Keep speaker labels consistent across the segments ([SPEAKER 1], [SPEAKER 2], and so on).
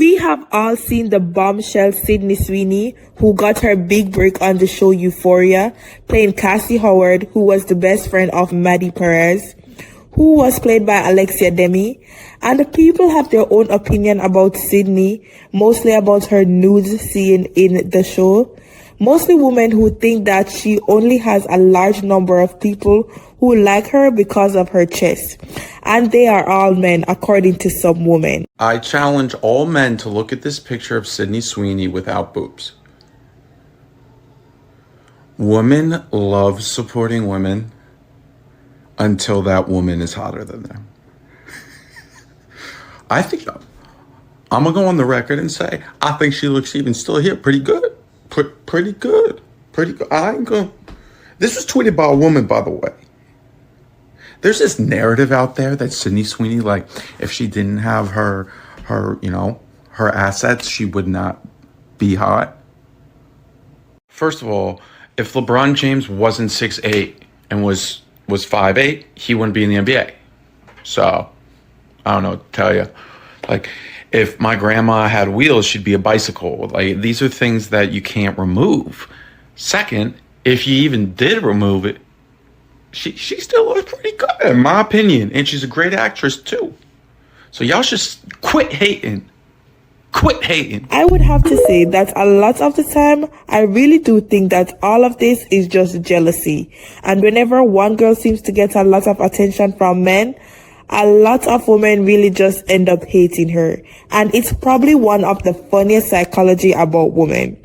[SPEAKER 1] We have all seen the bombshell Sydney Sweeney, who got her big break on the show Euphoria, playing Cassie Howard, who was the best friend of Maddie Perez, who was played by Alexia Demi. And the people have their own opinion about Sydney, mostly about her nude scene in the show. Mostly women who think that she only has a large number of people who like her because of her chest. And they are all men, according to some women.
[SPEAKER 2] I challenge all men to look at this picture of Sydney Sweeney without boobs. Women love supporting women until that woman is hotter than them. I think, I'm going to go on the record and say, I think she looks even still here pretty good. Pretty good. I ain't going. This was tweeted by a woman, by the way. There's this narrative out there that Sydney Sweeney, like, if she didn't have her assets, she would not be hot. First of all, if LeBron James wasn't 6'8" and was 5'8", he wouldn't be in the NBA. So, I don't know what to tell you. Like, if my grandma had wheels, she'd be a bicycle. Like, these are things that you can't remove. Second, if you even did remove it, she still looks pretty good, in my opinion. And she's a great actress, too. So y'all should quit hating. Quit hating.
[SPEAKER 1] I would have to say that a lot of the time, I really do think that all of this is just jealousy. And whenever one girl seems to get a lot of attention from men, a lot of women really just end up hating her. And it's probably one of the funniest psychology about women.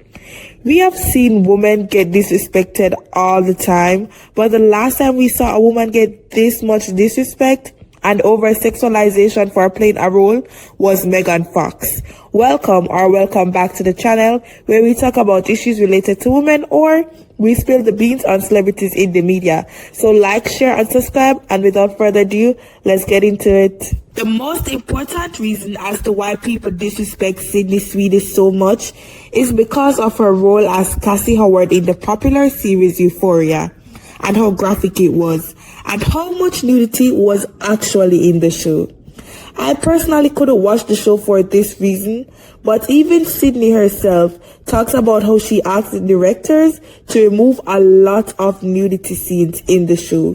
[SPEAKER 1] We have seen women get disrespected all the time, but the last time we saw a woman get this much disrespect and over sexualization for playing a role was Megan Fox. Welcome back to the channel where we talk about issues related to women, or we spill the beans on celebrities in the media. So like, share, and subscribe. And without further ado, let's get into it. The most important reason as to why people disrespect Sydney Sweeney so much is because of her role as Cassie Howard in the popular series Euphoria, and how graphic it was, and how much nudity was actually in the show. I personally couldn't watch the show for this reason, but even Sydney herself talks about how she asked the directors to remove a lot of nudity scenes in the show,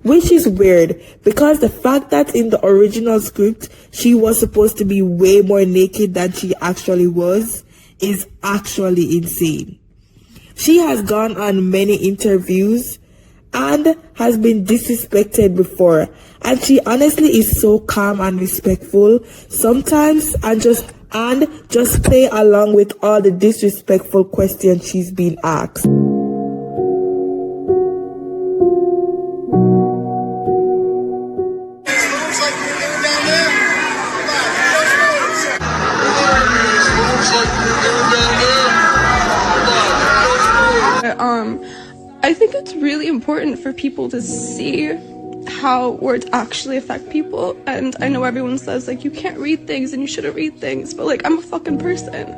[SPEAKER 1] which is weird because the fact that in the original script she was supposed to be way more naked than she actually was is actually insane. She has gone on many interviews and has been disrespected before, and she honestly is so calm and respectful sometimes, and just play along with all the disrespectful questions she's been asked.
[SPEAKER 3] I think it's really important for people to see how words actually affect people. And I know everyone says, like, you can't read things and you shouldn't read things, but, like, I'm a fucking person.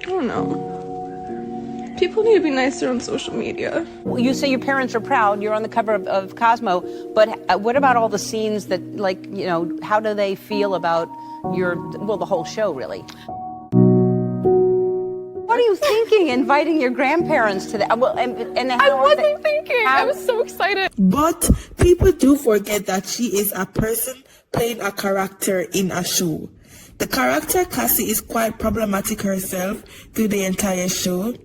[SPEAKER 3] I don't know. People need to be nicer on social media.
[SPEAKER 4] Well, you say your parents are proud. You're on the cover of Cosmo. But what about all the scenes that, like, you know, how do they feel about the whole show, really? What are you thinking, inviting your grandparents to that? Well, and
[SPEAKER 3] I wasn't thinking. I was so excited.
[SPEAKER 1] But people do forget that she is a person playing a character in a show. The character Cassie is quite problematic herself through the entire show,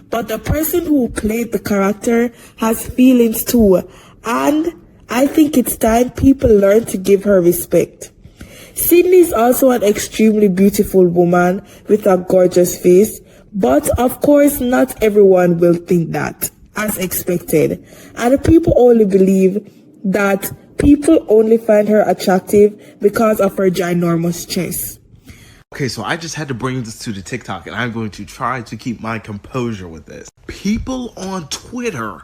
[SPEAKER 1] but the person who played the character has feelings too, and I think it's time people learn to give her respect. Sydney is also an extremely beautiful woman with a gorgeous face, but of course not everyone will think that, as expected. And people only believe that people only find her attractive because of her ginormous chest.
[SPEAKER 5] Okay, so I just had to bring this to the TikTok, and I'm going to try to keep my composure with this. People on Twitter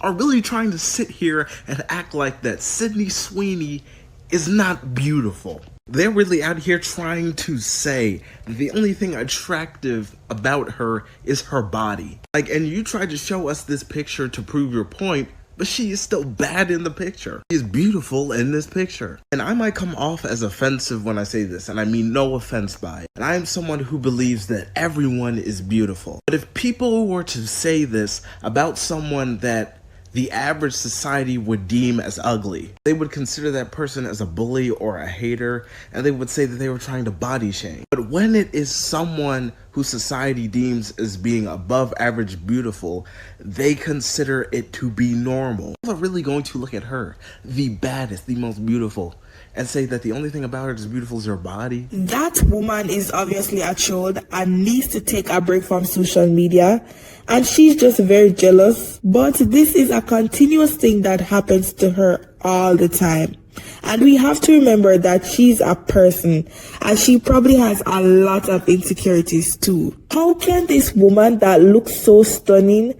[SPEAKER 5] are really trying to sit here and act like that Sydney Sweeney is not beautiful. They're really out here trying to say the only thing attractive about her is her body. Like, and you tried to show us this picture to prove your point, but she is still bad in the picture. She is beautiful in this picture. And I might come off as offensive when I say this, and I mean no offense by it. And I am someone who believes that everyone is beautiful. But if people were to say this about someone that the average society would deem as ugly, they would consider that person as a bully or a hater, and they would say that they were trying to body shame. But when it is someone who society deems as being above average beautiful, they consider it to be normal. People are really going to look at her, the baddest, the most beautiful, and say that the only thing about her that's beautiful is her body.
[SPEAKER 1] That woman is obviously a child and needs to take a break from social media, and she's just very jealous. But this is a continuous thing that happens to her all the time. And we have to remember that she's a person and she probably has a lot of insecurities too. How can this woman that looks so stunning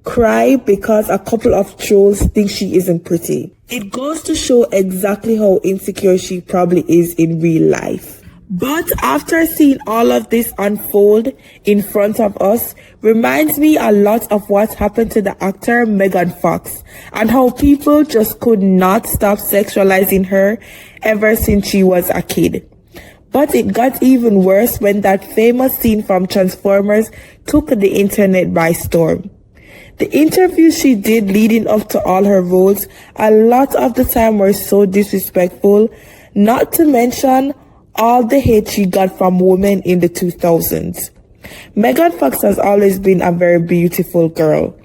[SPEAKER 1] cry because a couple of trolls think she isn't pretty? It goes to show exactly how insecure she probably is in real life. But after seeing all of this unfold in front of us, reminds me a lot of what happened to the actor Megan Fox and how people just could not stop sexualizing her ever since she was a kid. But it got even worse when that famous scene from Transformers took the internet by storm. The interviews she did leading up to all her roles, a lot of the time were so disrespectful, not to mention all the hate she got from women in the 2000s. Megan Fox has always been a very beautiful girl.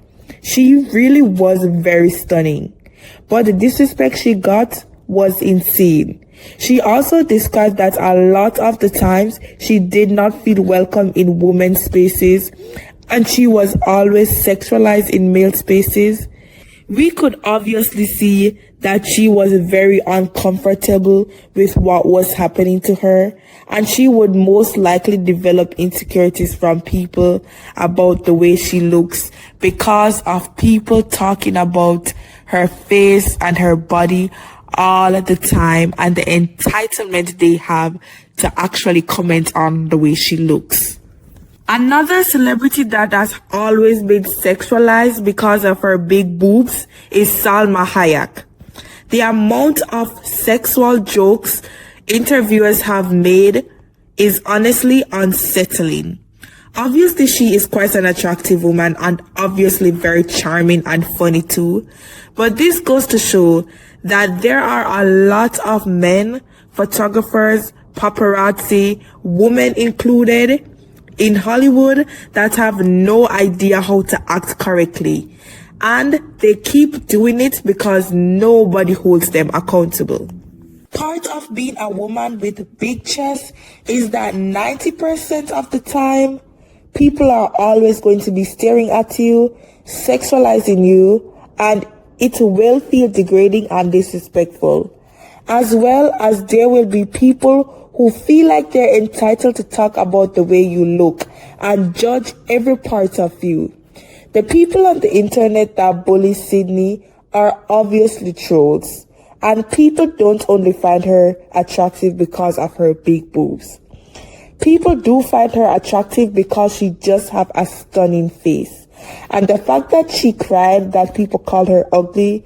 [SPEAKER 1] She really was very stunning. But the disrespect she got was insane. She also described that a lot of the times she did not feel welcome in women's spaces, and she was always sexualized in male spaces. We could obviously see that she was very uncomfortable with what was happening to her, and she would most likely develop insecurities from people about the way she looks because of people talking about her face and her body all the time and the entitlement they have to actually comment on the way she looks. Another celebrity that has always been sexualized because of her big boobs is Salma Hayek. The amount of sexual jokes interviewers have made is honestly unsettling. Obviously, she is quite an attractive woman and obviously very charming and funny too. But this goes to show that there are a lot of men, photographers, paparazzi, women included, in Hollywood that have no idea how to act correctly, and they keep doing it because nobody holds them accountable. Part of being a woman with big chest is that 90% of the time, people are always going to be staring at you, sexualizing you, and it will feel degrading and disrespectful. As well as there will be people who feel like they're entitled to talk about the way you look and judge every part of you. The people on the internet that bully Sydney are obviously trolls, and people don't only find her attractive because of her big boobs. People do find her attractive because she just have a stunning face. And the fact that she cried that people call her ugly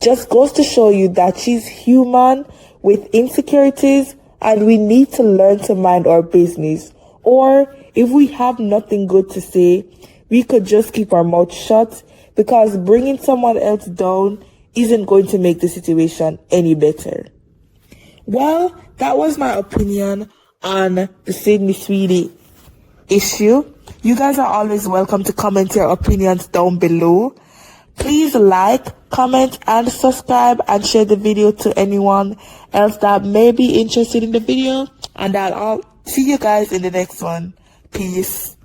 [SPEAKER 1] just goes to show you that she's human with insecurities, and we need to learn to mind our business. Or if we have nothing good to say, we could just keep our mouth shut, because bringing someone else down isn't going to make the situation any better. Well, that was my opinion on the Sydney Sweeney issue. You guys are always welcome to comment your opinions down below. Please like, comment, and subscribe, and share the video to anyone else that may be interested in the video. And I'll see you guys in the next one. Peace.